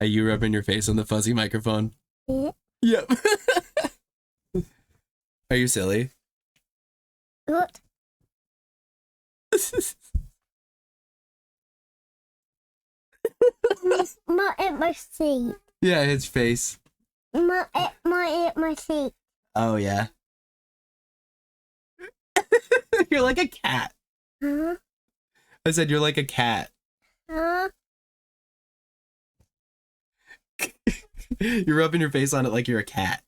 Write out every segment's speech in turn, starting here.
Are you rubbing your face on the fuzzy microphone? Yeah. Yep. Are you silly? What? my seat. Yeah, his face. My seat. Oh, yeah. You're like a cat. Huh? I said you're like a cat. Huh? You're rubbing your face on it like you're a cat.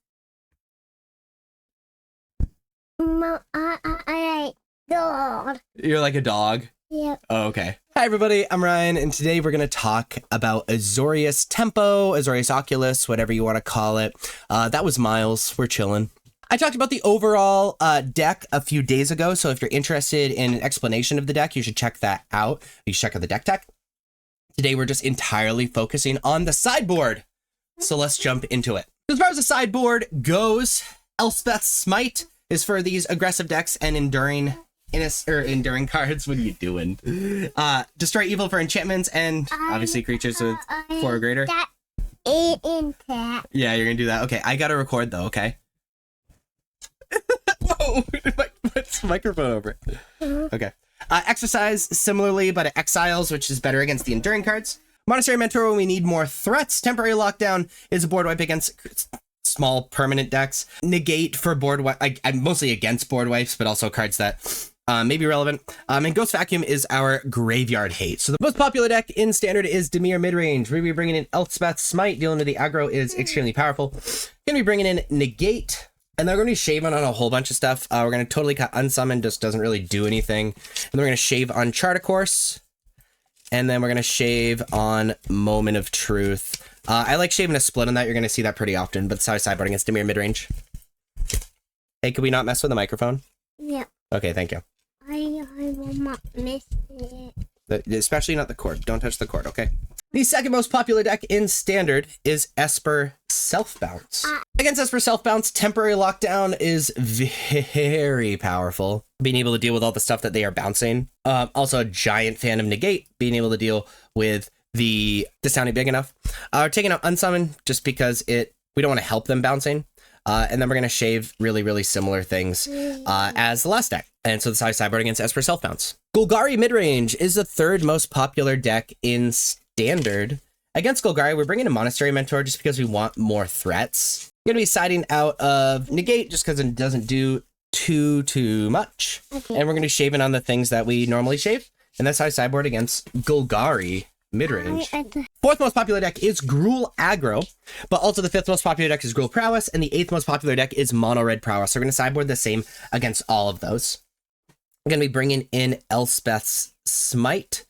I dog. You're like a dog. Yep. Oh, okay. Hi, everybody. I'm Ryan, and today we're going to talk about Azorius Tempo, Azorius Oculus, whatever you want to call it. That was Miles. We're chilling. I talked about the overall deck a few days ago, so if you're interested in an explanation of the deck, you should check that out. You should check out the deck tech. Today, we're just entirely focusing on the sideboard. So let's jump into it. As far as the sideboard goes, Elspeth's Smite is for these aggressive decks and enduring cards. What are you doing? Destroy evil for enchantments and obviously creatures with 4 or greater. That. Yeah, you're gonna do that. Okay, I gotta record though. Okay. Whoa! What's microphone over it? Okay. Exercise similarly, but it exiles, which is better against the enduring cards. Monastery Mentor when we need more threats. Temporary Lockdown is a board wipe against small permanent decks. Negate for board wipe. I'm mostly against board wipes, but also cards that may be relevant. And Ghost Vacuum is our graveyard hate. So the most popular deck in standard is Dimir Midrange. We're going to be bringing in Elspeth's Smite. Dealing with the aggro is extremely powerful. Going to be bringing in Negate. And then we're going to be shaving on a whole bunch of stuff. We're going to totally cut Unsummon. Just doesn't really do anything. And then we're going to shave on Chart a Course. And then we're going to shave on Moment of Truth. I like shaving a split on that. You're going to see that pretty often. But it's how I sideboard against Dimir Midrange. Hey, could we not mess with the microphone? Yeah. Okay, thank you. I will not miss it. Especially not the cord. Don't touch the cord, okay? The second most popular deck in Standard is Esper Self-Bounce. Against Esper Self-Bounce, Temporary Lockdown is very powerful. Being able to deal with all the stuff that they are bouncing. Also a giant fan of Negate, being able to deal with the sounding big enough. We're taking out Unsummon just because we don't want to help them bouncing. And then we're going to shave really, really similar things as the last deck. And so this is how I sideboard against Esper Self-Bounce. Golgari Midrange is the third most popular deck in Standard. Against Golgari, we're bringing a Monastery Mentor just because we want more threats. We're going to be siding out of Negate just because it doesn't do too much. Okay. And we're going to be shaving on the things that we normally shave. And that's how I sideboard against Golgari Midrange. Fourth most popular deck is Gruul Aggro, but also the fifth most popular deck is Gruul Prowess, and the eighth most popular deck is Mono Red Prowess. So we're going to sideboard the same against all of those. I'm going to be bringing in Elspeth's Smite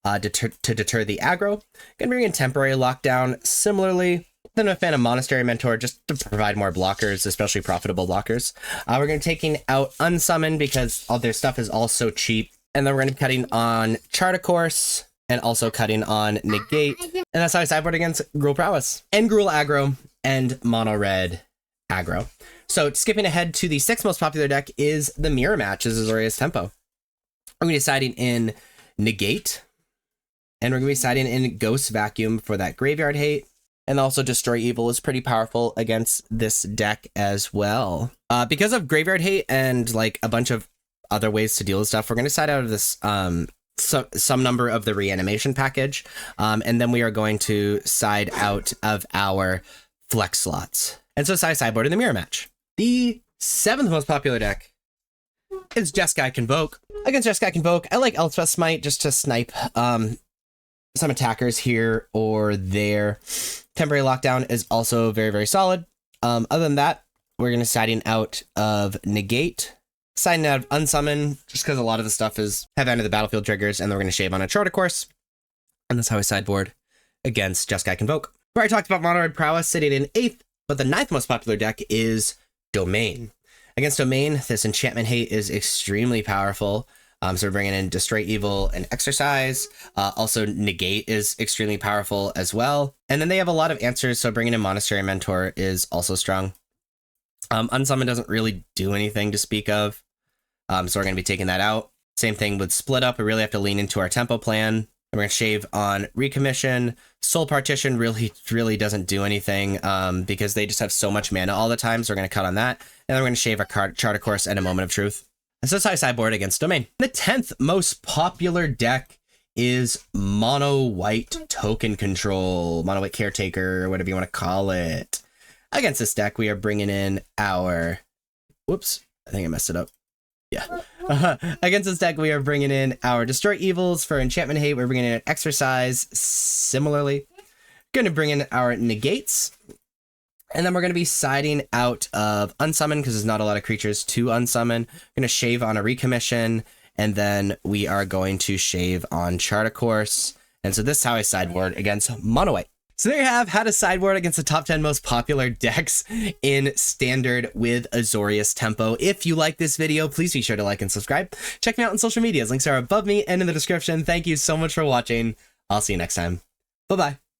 to deter the aggro. Going to bring in Temporary Lockdown similarly. Then I'm a fan of Monastery Mentor just to provide more blockers, especially profitable blockers. We're going to be taking out Unsummon because all their stuff is all so cheap. And then we're going to be cutting on Chart a Course and also cutting on Negate. And that's how I sideboard against Gruul Prowess and Gruul Aggro and Mono Red Aggro. So skipping ahead to the sixth most popular deck is the Mirror Match, is Azorius Tempo. We're going to be siding in Negate. And we're going to be siding in Ghost Vacuum for that graveyard hate. And also Destroy Evil is pretty powerful against this deck as well. Because of graveyard hate and like a bunch of other ways to deal with stuff, we're going to side out of this some number of the reanimation package. And then we are going to side out of our flex slots. And so sideboard in the Mirror Match. The seventh most popular deck is Jeskai Convoke. Against Jeskai Convoke, I like Elspeth's Smite just to snipe some attackers here or there. Temporary Lockdown is also very, very solid. Other than that, we're going to siding out of Negate. Siding out of Unsummon, just because a lot of the stuff have entered the battlefield triggers, and then we're going to shave on a Chart a Course. And that's how I sideboard against Jeskai Convoke. Where I talked about Mono Red Prowess sitting in 8th, but the 9th most popular deck is Domain. Against Domain, this enchantment hate is extremely powerful. So we're bringing in Destroy Evil and Exercise. Also, Negate is extremely powerful as well. And then they have a lot of answers, so bringing in Monastery Mentor is also strong. Unsummon doesn't really do anything to speak of, so we're going to be taking that out. Same thing with Split Up. We really have to lean into our tempo plan. We're going to shave on Recommission. Soul Partition really doesn't do anything because they just have so much mana all the time, so we're going to cut on that. And then we're going to shave our Chart of Course and a Moment of Truth. And so that's how I sideboard against Domain. The 10th most popular deck is Mono White Token Control, Mono White Caretaker, whatever you want to call it. Against this deck, we are bringing in our... Whoops, I think I messed it up. Yeah. Against this deck, we are bringing in our Destroy Evils. For Enchantment Hate, we're bringing in an Exercise. Similarly, going to bring in our Negates. And then we're going to be siding out of Unsummon because there's not a lot of creatures to unsummon. Going to shave on a Recommission. And then we are going to shave on Chart of Course. And so this is how I sideboard against Mono White. So there you have how to sideboard against the top 10 most popular decks in Standard with Azorius Tempo. If you like this video, please be sure to like and subscribe. Check me out on social media. Links are above me and in the description. Thank you so much for watching. I'll see you next time. Bye-bye.